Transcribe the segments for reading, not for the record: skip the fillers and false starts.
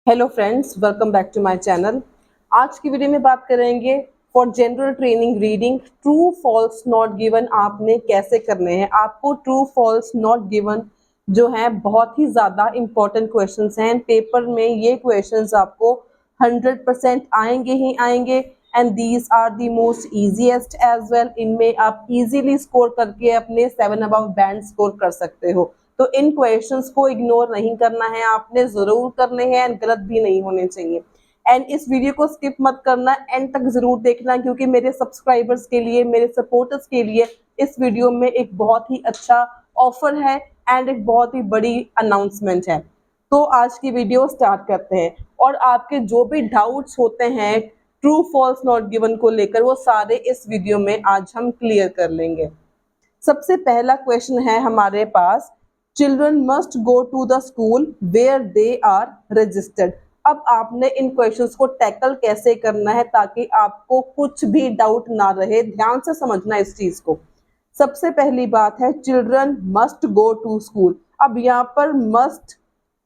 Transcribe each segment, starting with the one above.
Hello friends, welcome back to my channel. आज की video में बात करेंगे for general training reading true false not given आपने कैसे करने हैं। आपको ट्रू फॉल्स नॉट गिवन जो है बहुत ही ज़्यादा इंपॉर्टेंट क्वेश्चंस हैं पेपर में। ये क्वेश्चंस आपको 100% आएंगे ही आएंगे and these are the most easiest as well. इनमें आप इजीली स्कोर करके अपने 7 अबव बैंड स्कोर कर सकते हो। तो इन क्वेश्चंस को इग्नोर नहीं करना है, आपने जरूर करने हैं एंड गलत भी नहीं होने चाहिए। एंड इस वीडियो को स्किप मत करना, एंड तक जरूर देखना, क्योंकि मेरे सब्सक्राइबर्स के लिए, मेरे सपोर्टर्स के लिए इस वीडियो में एक बहुत ही अच्छा ऑफर है एंड एक बहुत ही बड़ी अनाउंसमेंट है। तो आज की वीडियो स्टार्ट करते हैं और आपके जो भी डाउट्स होते हैं ट्रू फॉल्स नॉट गिवन को लेकर वो सारे इस वीडियो में आज हम क्लियर कर लेंगे। सबसे पहला क्वेश्चन है हमारे पास, children must go to the school where they are registered. अब आपने इन क्वेश्चंस को टैकल कैसे करना है ताकि आपको कुछ भी डाउट ना रहे। ध्यान से समझना इस चीज को। सबसे पहली बात है children must go to school. अब यहाँ पर मस्ट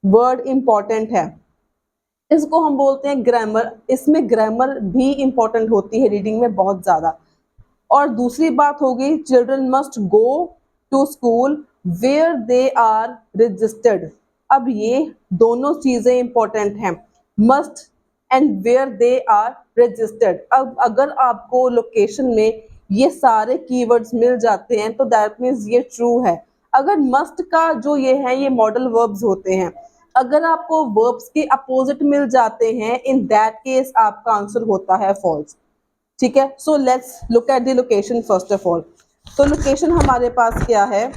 वर्ड इंपॉर्टेंट है, इसको हम बोलते हैं ग्रामर। इसमें ग्रामर भी इंपॉर्टेंट होती है रीडिंग में बहुत ज्यादा। और दूसरी बात होगी children must go to school where they are registered. अब ये दोनों चीजें इंपॉर्टेंट हैं, must and where they are registered. अब अगर आपको लोकेशन में ये सारे कीवर्ड्स मिल जाते हैं तो दैट मीन्स ये ट्रू है। अगर मस्ट का जो ये है ये मॉडल वर्ब्स होते हैं, अगर आपको वर्ब्स के अपोजिट मिल जाते हैं इन दैट केस आपका आंसर होता है फॉल्स। ठीक है, so let's look at the location first of all. तो लोकेशन हमारे पास क्या है,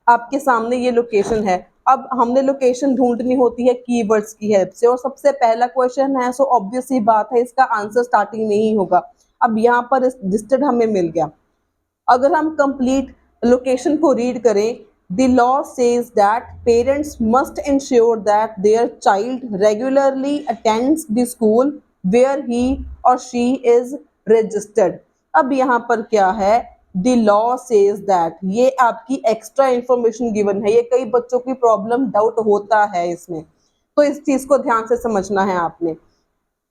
आपके सामने ये लोकेशन है। अब हमने लोकेशन ढूंढनी होती है कीवर्ड्स की हेल्प से, और सबसे पहला क्वेश्चन है सो ऑब्वियस ही बात है इसका आंसर स्टार्टिंग में ही होगा। अब यहाँ पर रजिस्टर्ड हमें मिल गया। अगर हम कंप्लीट लोकेशन को रीड करें, the law says that parents must ensure that their child regularly attends the school where he और शी इज रजिस्टर्ड। अब यहाँ पर क्या है, द लॉ सेज दैट, ये आपकी एक्स्ट्रा इंफॉर्मेशन गिवन है। ये कई बच्चों की प्रॉब्लम डाउट होता है इसमें, तो इस चीज को ध्यान से समझना है आपने।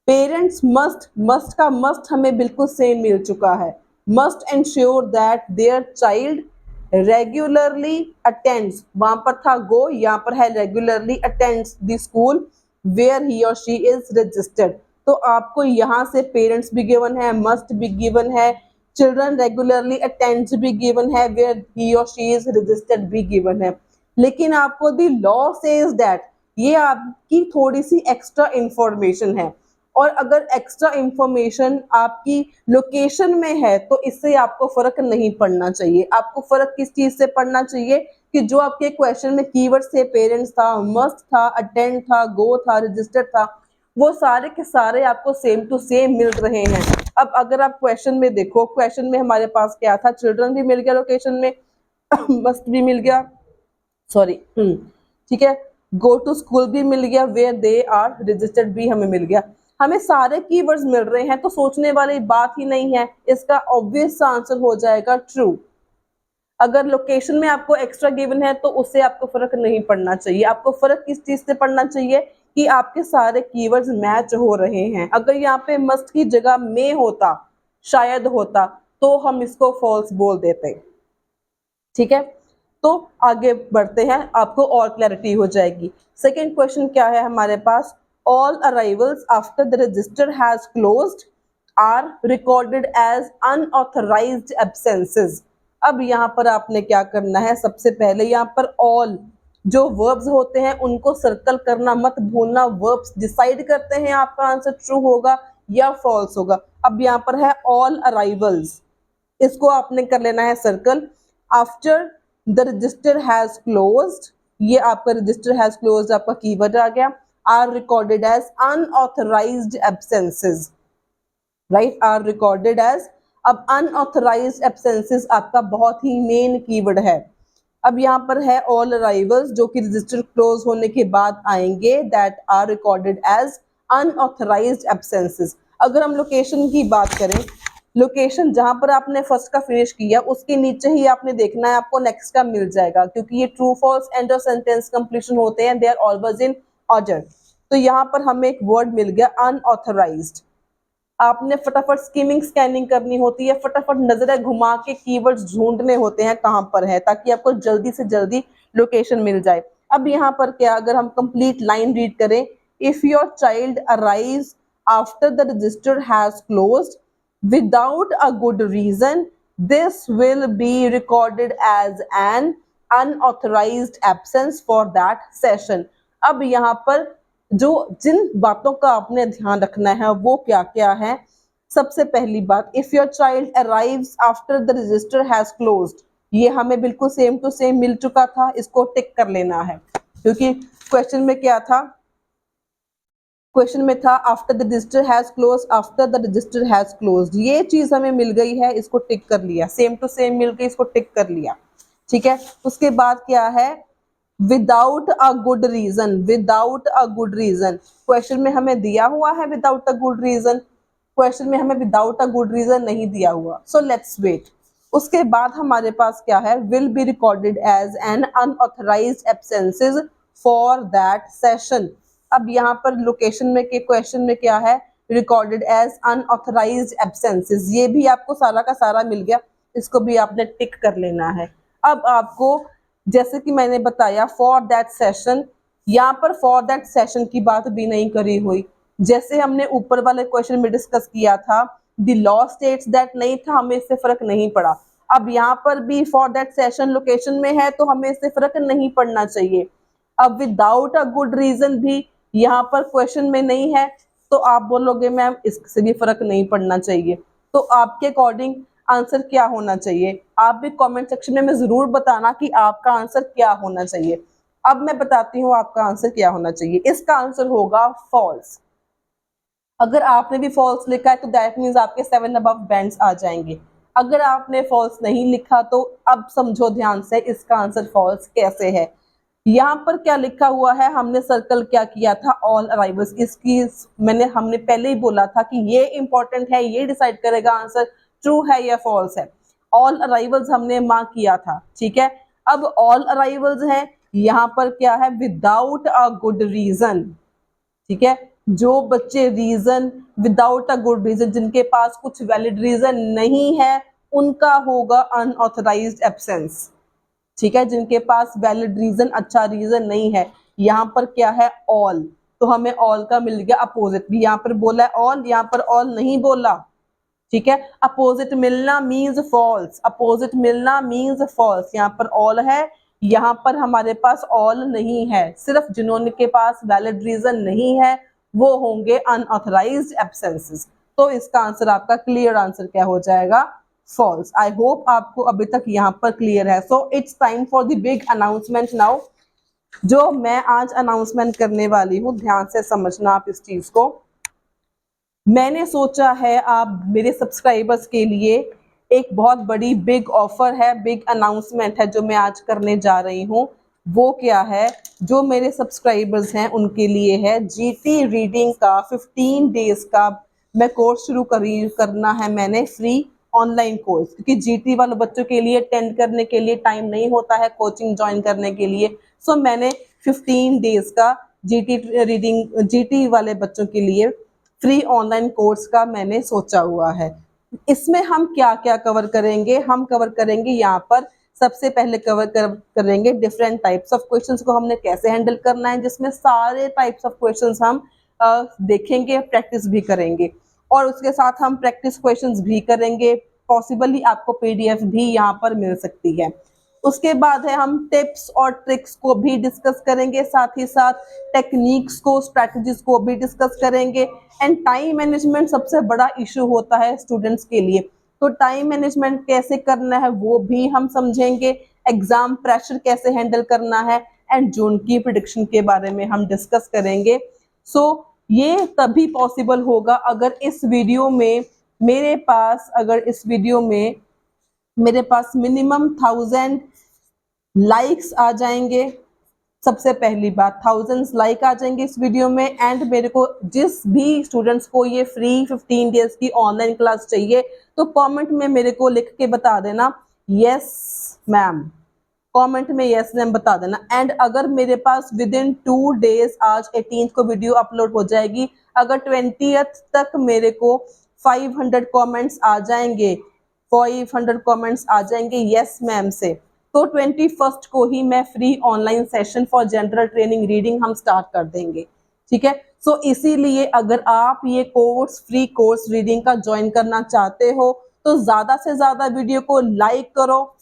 पेरेंट्स मस्ट, मस्ट का मस्ट हमें बिल्कुल सेम मिल चुका है। Must ensure that their child regularly attends, वहां पर था गो, यहाँ पर है regularly attends the school where he और शी इज रजिस्टर्ड। तो आपको यहाँ से पेरेंट्स भी गिवन है, मस्ट भी गिवन है, चिल्ड्रन रेगुलरली अटेंड्स भी गिवन है, वेयर ही और शी इज रजिस्टर्ड भी गिवन है। लेकिन आपको द लॉ सेज दैट, ये आपकी थोड़ी सी एक्स्ट्रा इंफॉर्मेशन है। और अगर एक्स्ट्रा इंफॉर्मेशन आपकी लोकेशन में है तो इससे आपको फर्क नहीं पड़ना चाहिए। आपको फर्क किस चीज से पड़ना चाहिए कि जो आपके क्वेश्चन में कीवर्ड थे, पेरेंट्स था, मस्ट था, अटेंड था, गो था, रजिस्टर्ड था, वो सारे के सारे आपको सेम टू सेम मिल रहे हैं। अब अगर आप क्वेश्चन में देखो, क्वेश्चन में हमारे पास क्या था, चिल्ड्रन भी मिल गया लोकेशन में, मस्ट भी मिल गया, सॉरी ठीक है, गो टू स्कूल भी मिल गया, वेयर दे आर रजिस्टर्ड भी हमें मिल गया। हमें सारे कीवर्ड्स मिल रहे हैं तो सोचने वाली बात ही नहीं है, इसका ऑब्वियस आंसर हो जाएगा ट्रू। अगर लोकेशन में आपको एक्स्ट्रा गिवन है तो उससे आपको फर्क नहीं पड़ना चाहिए। आपको फर्क किस चीज से पड़ना चाहिए कि आपके सारे कीवर्ड्स मैच हो रहे हैं। अगर यहाँ पे मस्ट की जगह में होता, शायद होता, तो हम इसको फॉल्स बोल देते। ठीक है, तो आगे बढ़ते हैं, आपको और क्लैरिटी हो जाएगी। सेकेंड क्वेश्चन क्या है हमारे पास, all arrivals after the register has closed are recorded as unauthorised absences. अब यहाँ पर आपने क्या करना है, सबसे पहले यहाँ पर ऑल जो वर्ब्स होते हैं उनको सर्कल करना मत भूलना। वर्ब्स डिसाइड करते हैं आपका आंसर ट्रू होगा या फॉल्स होगा। अब यहाँ पर है ऑल अराइवल्स, इसको आपने कर लेना है circle. After the register has closed, ये आपका रजिस्टर हैज क्लोज्ड आपका कीवर्ड आ गया। Are recorded as unauthorised absences, right, are recorded as. अब अनऑथराइज्ड एब्सेंसेस आपका बहुत ही मेन कीवर्ड है। अब यहाँ पर है ऑल अराइवल्स जो कि रजिस्टर क्लोज होने के बाद आएंगे, that are recorded as unauthorised absences. अगर हम लोकेशन की बात करें, लोकेशन जहां पर आपने फर्स्ट का फिनिश किया उसके नीचे ही आपने देखना है, आपको नेक्स्ट का मिल जाएगा, क्योंकि ये ट्रू फॉल्स एंड और सेंटेंस कंप्लीशन होते हैं, they are always in order. तो यहाँ पर हमें एक वर्ड मिल गया अनऑथराइज्ड। आपने फटाफट स्किमिंग स्कैनिंग करनी होती है, फटाफट नजरें घुमा के कीवर्ड्स ढूंढने होते हैं कहाँ पर है, ताकि आपको जल्दी से जल्दी लोकेशन मिल जाए। अब यहाँ पर क्या, अगर हम कंप्लीट लाइन रीड करें, if your child arrives after the register has closed without a good reason this will be recorded as an unauthorised absence for that session. अब यहाँ पर जो जिन बातों का आपने ध्यान रखना है वो क्या क्या है। सबसे पहली बात, if your child arrives after the register has closed, ये हमें बिल्कुल सेम टू सेम मिल चुका था, इसको टिक कर लेना है, क्योंकि क्वेश्चन में क्या था, क्वेश्चन में था after the register has close, after the register has closed, ये चीज हमें मिल गई है, इसको टिक कर लिया, सेम टू सेम मिल गई, इसको टिक कर लिया, ठीक है। उसके बाद क्या है, without a good reason, without a good reason, question में हमें दिया हुआ है without a good reason, question में हमें विदाउट अ गुड रीजन नहीं दिया हुआ, सो लेट्स वेट। उसके बाद हमारे पास क्या है, will be recorded as an unauthorised absences for that session. अब यहाँ पर लोकेशन में के क्वेश्चन में क्या है, रिकॉर्डेड एज अनऑथराइज्ड एब्सेंसेस, ये भी आपको सारा का सारा मिल गया, इसको भी आपने टिक कर लेना है। अब आपको जैसे कि मैंने बताया फॉर दैट सेशन, यहाँ पर फॉर दैट सेशन की बात भी नहीं करी हुई, जैसे हमने ऊपर वाले क्वेश्चन में डिस्कस किया था द लॉ स्टेट्स दैट, नहीं था, हमें इससे फर्क नहीं पड़ा। अब यहाँ पर भी फॉर दैट सेशन लोकेशन में है तो हमें इससे फर्क नहीं पड़ना चाहिए। अब विदाउट अ गुड रीजन भी यहाँ पर क्वेश्चन में नहीं है, तो आप बोलोगे मैम इससे भी फर्क नहीं पड़ना चाहिए, तो आपके अकॉर्डिंग आंसर क्या होना चाहिए, आप भी कमेंट सेक्शन में जरूर बताना कि आपका आंसर क्या होना चाहिए। अब मैं बताती हूँ आपका आंसर क्या होना चाहिए, इसका आंसर होगा फॉल्स। अगर आपने भी फॉल्स लिखा है तो दैट मीन्स आपके 7 अबव बैंड्स आ जाएंगे। अगर आपने फॉल्स नहीं लिखा तो अब समझो ध्यान से इसका आंसर फॉल्स कैसे है। यहाँ पर क्या लिखा हुआ है, हमने सर्कल क्या किया था, ऑल अराइवल्स, इसकी हमने पहले ही बोला था कि ये इंपॉर्टेंट है, ये डिसाइड करेगा आंसर ट्रू है या फॉल्स है। ऑल अराइवल्स हमने मार्क किया था, ठीक है। अब ऑल अराइवल्स है, यहाँ पर क्या है, विदाउट अ गुड रीजन, ठीक है। जो बच्चे reason without a good reason, जिनके पास कुछ वैलिड रीजन नहीं है, उनका होगा अनऑथराइज्ड एब्सेंस, ठीक है, जिनके पास वैलिड रीजन, अच्छा रीजन नहीं है। यहाँ पर क्या है, ऑल, तो हमें ऑल का मिल गया अपोजिट भी, यहाँ पर बोला है ऑल, यहाँ पर ऑल नहीं बोला, ठीक है। अपोजिट मिलना मीन्स फॉल्स, अपोजिट मिलना मीन्स फॉल्स, यहाँ पर ऑल है, यहाँ पर हमारे पास ऑल नहीं है, सिर्फ जिन्होंने के पास वैलिड रीजन नहीं है वो होंगे अनऑथराइज्ड एब्सेंसेस। तो इसका आंसर आपका क्लियर आंसर क्या हो जाएगा, फॉल्स। आई होप आपको अभी तक यहाँ पर क्लियर है। So it's time for the big announcement now. जो मैं आज अनाउंसमेंट करने वाली हूँ, ध्यान से समझना आप इस चीज को। मैंने सोचा है आप मेरे सब्सक्राइबर्स के लिए एक बहुत बड़ी बिग ऑफर है, बिग अनाउंसमेंट है जो मैं आज करने जा रही हूँ। वो क्या है, जो मेरे सब्सक्राइबर्स हैं उनके लिए है जीटी रीडिंग का 15 डेज का मैं कोर्स शुरू करना है मैंने, फ्री ऑनलाइन कोर्स, क्योंकि जीटी वाले बच्चों के लिए अटेंड करने के लिए टाइम नहीं होता है कोचिंग ज्वाइन करने के लिए। सो मैंने 15 डेज का जीटी रीडिंग, जीटी वाले बच्चों के लिए फ्री ऑनलाइन कोर्स का मैंने सोचा हुआ है। इसमें हम क्या क्या कवर करेंगे, हम कवर करेंगे यहाँ पर सबसे पहले करेंगे डिफरेंट टाइप्स ऑफ क्वेश्चंस को हमने कैसे हैंडल करना है, जिसमें सारे टाइप्स ऑफ क्वेश्चंस हम देखेंगे, प्रैक्टिस भी करेंगे, और उसके साथ हम प्रैक्टिस क्वेश्चंस भी करेंगे। पॉसिबली आपको पीडीएफ भी यहाँ पर मिल सकती है। उसके बाद है हम टिप्स और ट्रिक्स को भी डिस्कस करेंगे, साथ ही साथ टेक्निक्स को, स्ट्रैटेजीज को भी डिस्कस करेंगे। एंड टाइम मैनेजमेंट सबसे बड़ा इशू होता है स्टूडेंट्स के लिए, तो टाइम मैनेजमेंट कैसे करना है वो भी हम समझेंगे। एग्जाम प्रेशर कैसे हैंडल करना है, एंड जून की प्रिडिक्शन के बारे में हम डिस्कस करेंगे। सो ये तभी पॉसिबल होगा अगर इस वीडियो में मेरे पास मिनिमम 1000 लाइक्स आ जाएंगे। सबसे पहली बात 1000 लाइक आ जाएंगे इस वीडियो में, एंड मेरे को जिस भी स्टूडेंट्स को ये फ्री 15 डेज की ऑनलाइन क्लास चाहिए तो कमेंट में मेरे को लिख के बता देना यस मैम, कमेंट में यस मैम बता देना। एंड अगर मेरे पास विद इन 2 डेज, आज 18th को वीडियो अपलोड हो जाएगी, अगर 20th तक मेरे को 500 कमेंट्स आ जाएंगे, 500 कमेंट्स आ जाएंगे यस मैम से, तो 21st को ही मैं free online session for general training reading हम स्टार्ट कर देंगे। ठीक है, सो इसीलिए अगर आप ये कोर्स, फ्री कोर्स रीडिंग का ज्वाइन करना चाहते हो तो ज्यादा से ज्यादा वीडियो को लाइक करो,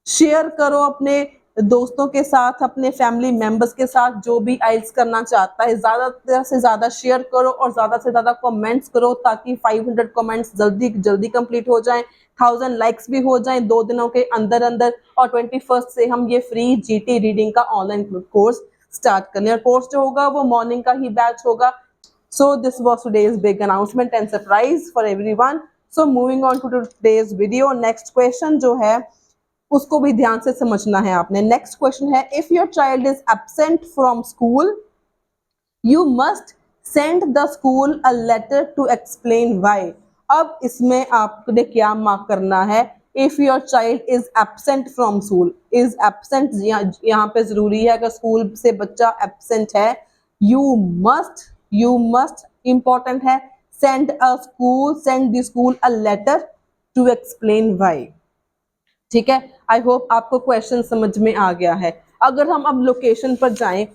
शेयर करो अपने दोस्तों के साथ, अपने फैमिली मेंबर्स के साथ, जो भी आइल्स करना चाहता है ज्यादा से ज्यादा शेयर करो और ज्यादा से ज्यादा कमेंट्स करो, ताकि 500 कमेंट्स जल्दी जल्दी कंप्लीट हो जाएं, 1000 लाइक्स भी हो जाएं 2 दिनों के अंदर अंदर, और 21st से हम ये फ्री जीटी रीडिंग का ऑनलाइन कोर्स स्टार्ट करने। और कोर्स जो होगा वो मॉर्निंग का ही बैच होगा। So this was today's big announcement and surprise for everyone. So moving on to today's video, next question जो है उसको भी ध्यान से समझना है आपने। नेक्स्ट क्वेश्चन है, if your child is absent from school you must send the school a letter to explain why. अब इसमें आपने क्या मार्क करना है, if your child is absent from school, is absent यहाँ पे जरूरी है, अगर स्कूल से बच्चा एब्सेंट है, यू मस्ट इंपॉर्टेंट है, send the school a letter to explain why. ठीक है, आई होप आपको क्वेश्चन समझ में आ गया है। अगर हम अब लोकेशन पर जाएं,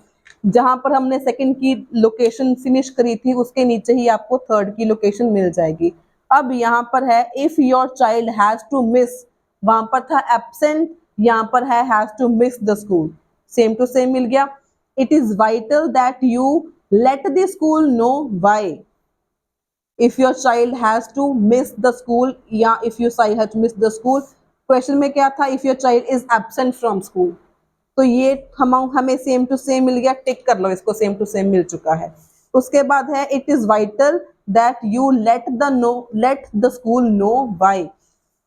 जहां पर हमने सेकंड की लोकेशन फिनिश करी थी उसके नीचे ही आपको थर्ड की लोकेशन मिल जाएगी। अब यहाँ पर है if your child has to miss, वहां पर था एब्सेंट, यहाँ पर है has to miss the school, same to same मिल गया। It is vital that you let the school know why. If your child has to miss the school या if your child has to miss the school, question में क्या था, if your child is absent from school, तो ये हमें same to same मिल गया, टिक कर लो इसको, सेम टू सेम मिल चुका है। उसके बाद है it is vital that you let the school know why.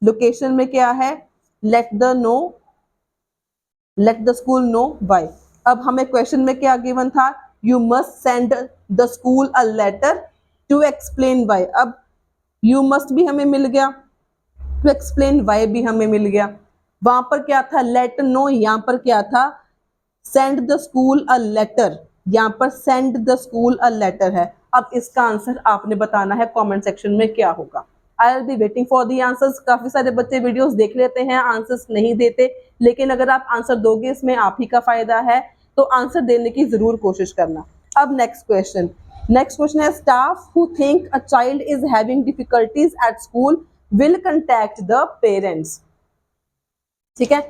Location में क्या है, let the school know why. अब हमें क्वेश्चन में क्या गिवन था, you must send the school a letter to explain why. अब यू मस्ट भी हमें मिल गया, टू एक्सप्लेन वाई भी हमें मिल गया। वहां पर क्या था, लेट नो, यहाँ पर क्या था, send the school a letter, यहाँ पर send the school a letter है। अब इसका आंसर आपने बताना है कमेंट सेक्शन में क्या होगा। I will be waiting for the answers. काफी सारे बच्चे वीडियोस देख लेते हैं, आंसर्स नहीं देते, लेकिन अगर आप आंसर दोगे इसमें आप ही का फायदा है, तो आंसर देने की जरूर कोशिश करना। अब नेक्स्ट क्वेश्चन है, staff who think a child is having difficulties at school will contact the parents। ठीक है,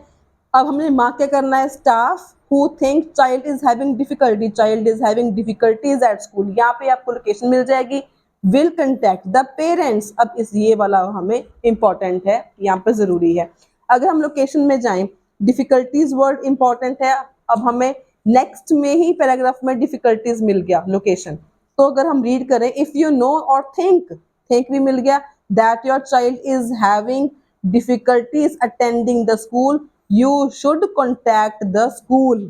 अब हमने मार्क क्या करना है, staff who think child is having difficulties at school, यहाँ पे आपको लोकेशन मिल जाएगी, will contact the parents। अब इस ये वाला हमें इंपॉर्टेंट है, यहाँ पे जरूरी है। अगर हम लोकेशन में जाएं, डिफिकल्टीज वर्ड इंपॉर्टेंट है, अब हमें नेक्स्ट में ही पैराग्राफ में डिफिकल्टीज मिल गया लोकेशन, तो अगर हम रीड करें, इफ यू नो और थिंक भी मिल गया, that your child is having difficulties attending the school, you should contact the school,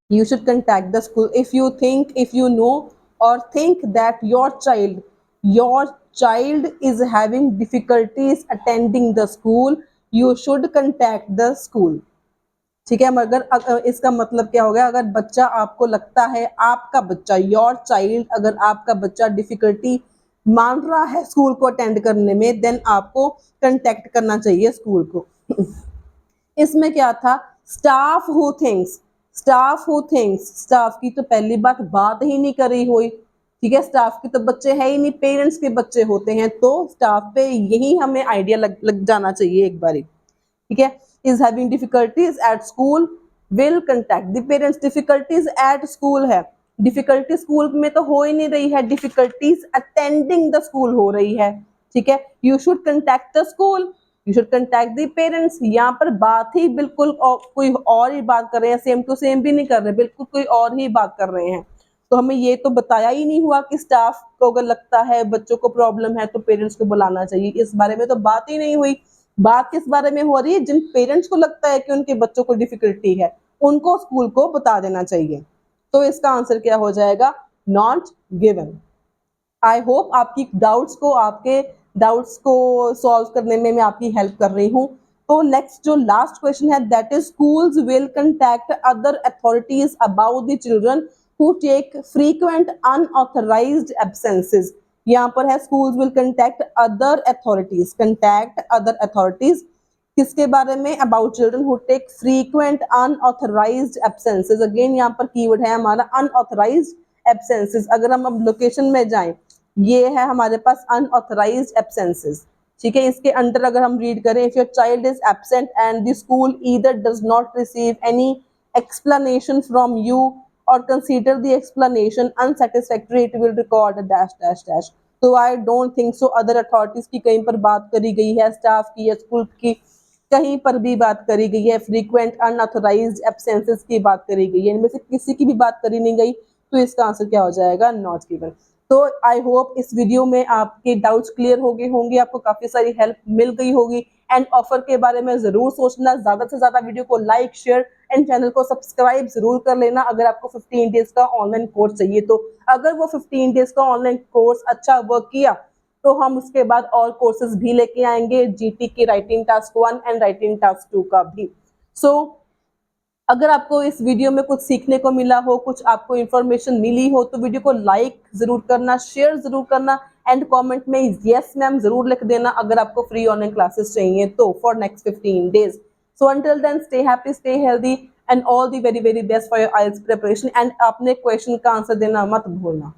if you know or think that your child is having difficulties attending the school, you should contact the school। ठीक है, मगर इसका मतलब क्या हो गया, अगर बच्चा आपको लगता है, आपका बच्चा, योर चाइल्ड, अगर आपका बच्चा डिफिकल्टी मान रहा है स्कूल को अटेंड करने में, देन आपको कांटेक्ट करना चाहिए स्कूल को। इसमें क्या था, स्टाफ हु थिंक्स, स्टाफ की तो पहली बात ही नहीं करी हुई। ठीक है, स्टाफ के तो बच्चे है ही नहीं, पेरेंट्स के बच्चे होते हैं, तो स्टाफ पे यही हमें आइडिया लग जाना चाहिए एक बारी। ठीक है, is having difficulties at school will contact the parents. Difficulties at school है, डिफिकल्टी स्कूल में तो हो ही नहीं रही है, डिफिकल्टीज अटेंडिंग द स्कूल हो रही है। ठीक है, you should contact the school, you should contact the parents. यहाँ पर बात ही बिल्कुल कोई और ही बात कर रहे हैं, सेम टू सेम भी नहीं कर रहे, बिल्कुल कोई और ही बात कर रहे हैं। तो हमें ये तो बताया ही नहीं हुआ कि स्टाफ को अगर लगता है बच्चों को प्रॉब्लम है तो पेरेंट्स को बुलाना चाहिए, इस बारे में तो बात ही नहीं हुई। बात किस बारे में हो रही है, जिन पेरेंट्स को लगता है कि उनके बच्चों को डिफिकल्टी है, उनको स्कूल को बता देना चाहिए। तो इसका आंसर क्या हो जाएगा, नॉट गिवन। आई होप आपके डाउट्स को सॉल्व करने में मैं आपकी हेल्प कर रही हूँ। तो नेक्स्ट जो लास्ट क्वेश्चन है that is schools will contact other authorities about the children who take frequent unauthorised absences. यहाँ पर है schools will contact other authorities किसके बारे में, about children who take frequent unauthorised absences. Again यहाँ पर कीवर्ड है हमारा अनऑथराइज्ड एब्सेंसेस। अगर हम अब लोकेशन में जाएं, ये है हमारे पास अनऑथराइज्ड एब्सेंसेस, ठीक है। इसके अंडर अगर हम रीड करें, if your child is absent and the school either does not receive any explanation from you और consider the explanation unsatisfactory it will record dash dash dash. तो I don't think so other authorities की कहीं पर बात करी गई है, staff की या स्कूल की कहीं पर भी बात करी गई है, फ्रीक्वेंट अनऑथराइज्ड एब्सेंसेस की बात करी गई है, इनमें से किसी की भी बात करी नहीं गई, तो इसका आंसर क्या हो जाएगा, नॉट गिवन। तो आई होप इस वीडियो में आपके डाउट्स क्लियर हो गए होंगे, आपको काफी सारी हेल्प मिल गई होगी। एंड ऑफर के बारे में जरूर सोचना, ज्यादा से ज्यादा वीडियो को लाइक शेयर एंड चैनल को सब्सक्राइब जरूर कर लेना। अगर आपको 15 डेज का ऑनलाइन कोर्स चाहिए तो अगर वो 15 डेज का ऑनलाइन कोर्स अच्छा वर्क किया तो हम उसके बाद और कोर्सेज भी लेके आएंगे, जीटी के writing task 1 and writing task 2 का भी। सो अगर आपको इस वीडियो में कुछ सीखने को मिला हो, कुछ आपको इन्फॉर्मेशन मिली हो, तो वीडियो को लाइक जरूर करना, शेयर जरूर करना एंड कमेंट में यस मैम जरूर लिख देना अगर आपको फ्री ऑनलाइन क्लासेस चाहिए तो for next 15 days. So until then stay happy, stay healthy and all the very very best for your IELTS preparation. And आपने क्वेश्चन का आंसर देना मत भूलना।